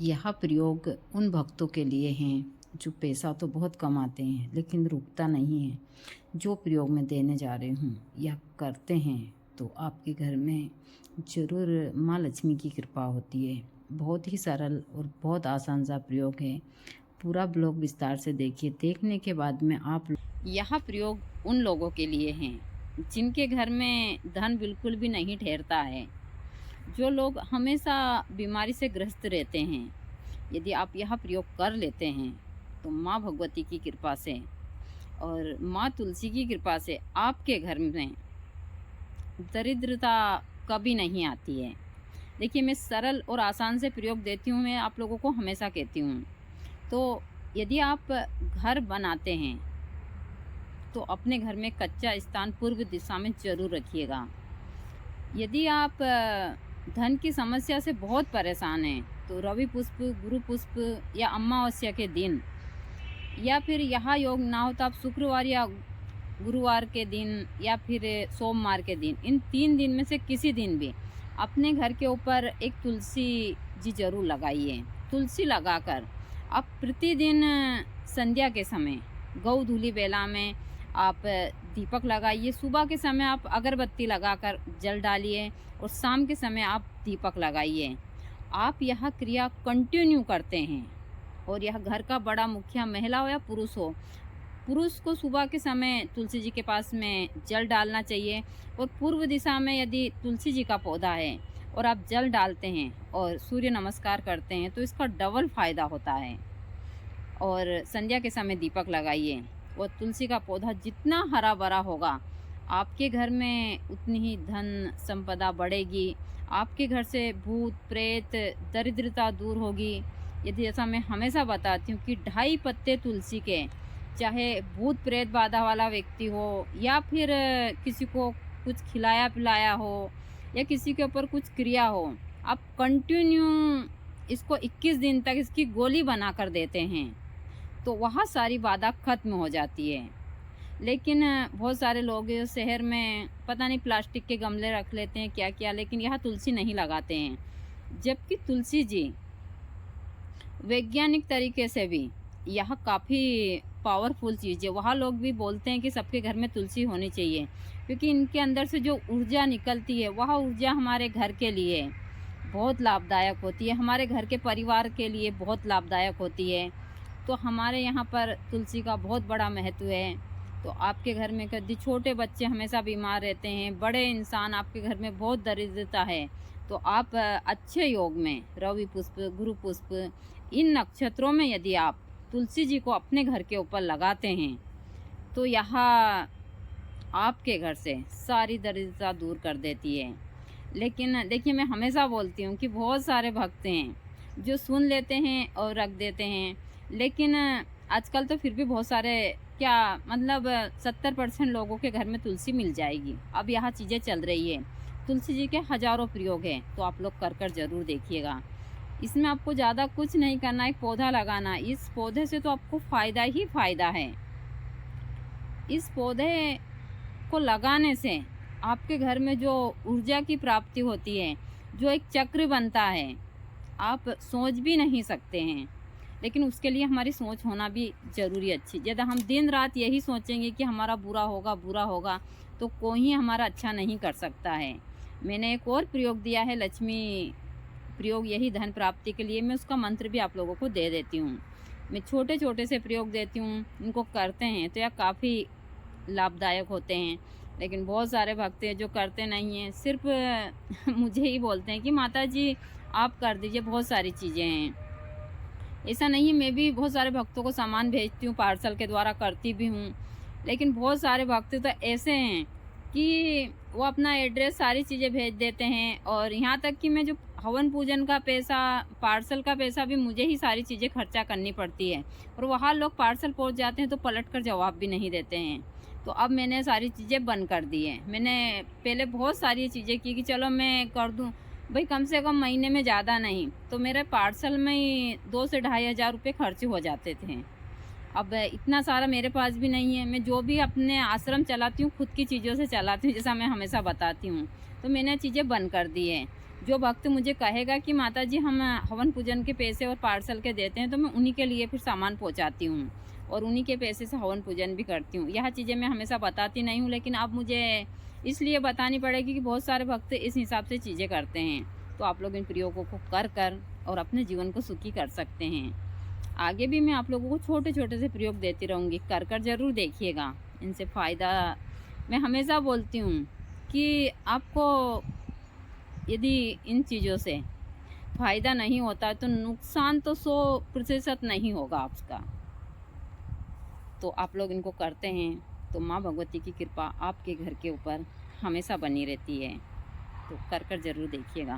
यह प्रयोग उन भक्तों के लिए हैं जो पैसा तो बहुत कमाते हैं लेकिन रुकता नहीं है। जो प्रयोग मैं देने जा रही हूँ यह करते हैं तो आपके घर में ज़रूर माँ लक्ष्मी की कृपा होती है। बहुत ही सरल और बहुत आसान सा प्रयोग है। पूरा ब्लॉग विस्तार से देखिए। देखने के बाद में आप यह प्रयोग उन लोगों के लिए हैं जिनके घर में धन बिल्कुल भी नहीं ठहरता है, जो लोग हमेशा बीमारी से ग्रस्त रहते हैं। यदि आप यह प्रयोग कर लेते हैं तो माँ भगवती की कृपा से और माँ तुलसी की कृपा से आपके घर में दरिद्रता कभी नहीं आती है। देखिए, मैं सरल और आसान से प्रयोग देती हूँ, मैं आप लोगों को हमेशा कहती हूँ। तो यदि आप घर बनाते हैं तो अपने घर में कच्चा स्थान पूर्व दिशा में जरूर रखिएगा। यदि आप धन की समस्या से बहुत परेशान हैं तो रवि पुष्प, गुरु पुष्प या अमावस्या के दिन, या फिर यह योग ना हो तो आप शुक्रवार या गुरुवार के दिन या फिर सोमवार के दिन, इन 3 दिन में से किसी दिन भी अपने घर के ऊपर एक तुलसी जी जरूर लगाइए। तुलसी लगाकर आप प्रतिदिन संध्या के समय गौधूली बेला में आप दीपक लगाइए। सुबह के समय आप अगरबत्ती लगाकर जल डालिए और शाम के समय आप दीपक लगाइए। आप यह क्रिया कंटिन्यू करते हैं और यह घर का बड़ा मुखिया, महिला हो या पुरुष हो, पुरुष को सुबह के समय तुलसी जी के पास में जल डालना चाहिए। और पूर्व दिशा में यदि तुलसी जी का पौधा है और आप जल डालते हैं और सूर्य नमस्कार करते हैं तो इसका डबल फायदा होता है। और संध्या के समय दीपक लगाइए और तुलसी का पौधा जितना हरा भरा होगा आपके घर में उतनी ही धन संपदा बढ़ेगी। आपके घर से भूत प्रेत दरिद्रता दूर होगी। यदि जैसा मैं हमेशा बताती हूँ कि 2.5 पत्ते तुलसी के, चाहे भूत प्रेत बाधा वाला व्यक्ति हो या फिर किसी को कुछ खिलाया पिलाया हो या किसी के ऊपर कुछ क्रिया हो, आप कंटिन्यू इसको 21 दिन तक इसकी गोली बना कर देते हैं तो वह सारी बाधा खत्म हो जाती है। लेकिन बहुत सारे लोग शहर में पता नहीं प्लास्टिक के गमले रख लेते हैं क्या क्या, लेकिन यह तुलसी नहीं लगाते हैं। जबकि तुलसी जी वैज्ञानिक तरीके से भी यह काफ़ी पावरफुल चीज़ है। वहाँ लोग भी बोलते हैं कि सबके घर में तुलसी होनी चाहिए क्योंकि इनके अंदर से जो ऊर्जा निकलती है वह ऊर्जा हमारे घर के लिए बहुत लाभदायक होती है, हमारे घर के परिवार के लिए बहुत लाभदायक होती है। तो हमारे यहाँ पर तुलसी का बहुत बड़ा महत्व है। तो आपके घर में यदि छोटे बच्चे हमेशा बीमार रहते हैं, बड़े इंसान, आपके घर में बहुत दरिद्रता है, तो आप अच्छे योग में रवि पुष्प, गुरु पुष्प, इन नक्षत्रों में यदि आप तुलसी जी को अपने घर के ऊपर लगाते हैं तो यह आपके घर से सारी दरिद्रता दूर कर देती है। लेकिन देखिए, मैं हमेशा बोलती हूँ कि बहुत सारे भक्त हैं जो सुन लेते हैं और रख देते हैं। लेकिन आजकल तो फिर भी बहुत सारे, क्या मतलब 70% लोगों के घर में तुलसी मिल जाएगी। अब यह चीज़ें चल रही है। तुलसी जी के हजारों प्रयोग हैं तो आप लोग कर कर ज़रूर देखिएगा। इसमें आपको ज़्यादा कुछ नहीं करना, एक पौधा लगाना। इस पौधे से तो आपको फ़ायदा ही फ़ायदा है। इस पौधे को लगाने से आपके घर में जो ऊर्जा की प्राप्ति होती है, जो एक चक्र बनता है, आप सोच भी नहीं सकते हैं। लेकिन उसके लिए हमारी सोच होना भी ज़रूरी अच्छी। यदि हम दिन रात यही सोचेंगे कि हमारा बुरा होगा तो कोई हमारा अच्छा नहीं कर सकता है। मैंने एक और प्रयोग दिया है, लक्ष्मी प्रयोग, यही धन प्राप्ति के लिए। मैं उसका मंत्र भी आप लोगों को दे देती हूँ। मैं छोटे छोटे से प्रयोग देती हूँ, इनको करते हैं तो यह काफ़ी लाभदायक होते हैं। लेकिन बहुत सारे भक्त हैं जो करते नहीं हैं, सिर्फ मुझे ही बोलते हैं कि माता जी आप कर दीजिए, बहुत सारी चीज़ें हैं। ऐसा नहीं, मैं भी बहुत सारे भक्तों को सामान भेजती हूँ, पार्सल के द्वारा करती भी हूँ। लेकिन बहुत सारे भक्त तो ऐसे हैं कि वो अपना एड्रेस, सारी चीज़ें भेज देते हैं। और यहाँ तक कि मैं जो हवन पूजन का पैसा, पार्सल का पैसा भी मुझे ही सारी चीज़ें खर्चा करनी पड़ती है। और वहाँ लोग पार्सल पहुँच जाते हैं तो पलट कर जवाब भी नहीं देते हैं। तो अब मैंने सारी चीज़ें बंद कर दी हैं। मैंने पहले बहुत सारी चीज़ें की कि चलो मैं कर दूँ भाई, कम से कम महीने में ज़्यादा नहीं तो मेरे पार्सल में ही 2 से 2,500 रुपये खर्च हो जाते थे। अब इतना सारा मेरे पास भी नहीं है। मैं जो भी अपने आश्रम चलाती हूँ खुद की चीज़ों से चलाती हूँ, जैसा मैं हमेशा बताती हूँ। तो मैंने चीज़ें बंद कर दी है। जो भक्त मुझे कहेगा कि माता जी हम हवन पूजन के पैसे और पार्सल के देते हैं, तो मैं उन्हीं के लिए फिर सामान पहुंचाती हूँ और उन्हीं के पैसे से हवन पूजन भी करती हूँ। यह चीज़ें मैं हमेशा बताती नहीं हूँ, लेकिन अब मुझे इसलिए बतानी पड़ेगी कि बहुत सारे भक्त इस हिसाब से चीज़ें करते हैं। तो आप लोग इन प्रयोगों को कर और अपने जीवन को सुखी कर सकते हैं। आगे भी मैं आप लोगों को छोटे छोटे से प्रयोग देती रहूँगी, कर ज़रूर देखिएगा। इनसे फ़ायदा मैं हमेशा बोलती हूँ कि आपको यदि इन चीज़ों से फ़ायदा नहीं होता तो नुकसान तो 100% नहीं होगा आपका। तो आप लोग इनको करते हैं तो माँ भगवती की कृपा आपके घर के ऊपर हमेशा बनी रहती है। तो कर ज़रूर देखिएगा।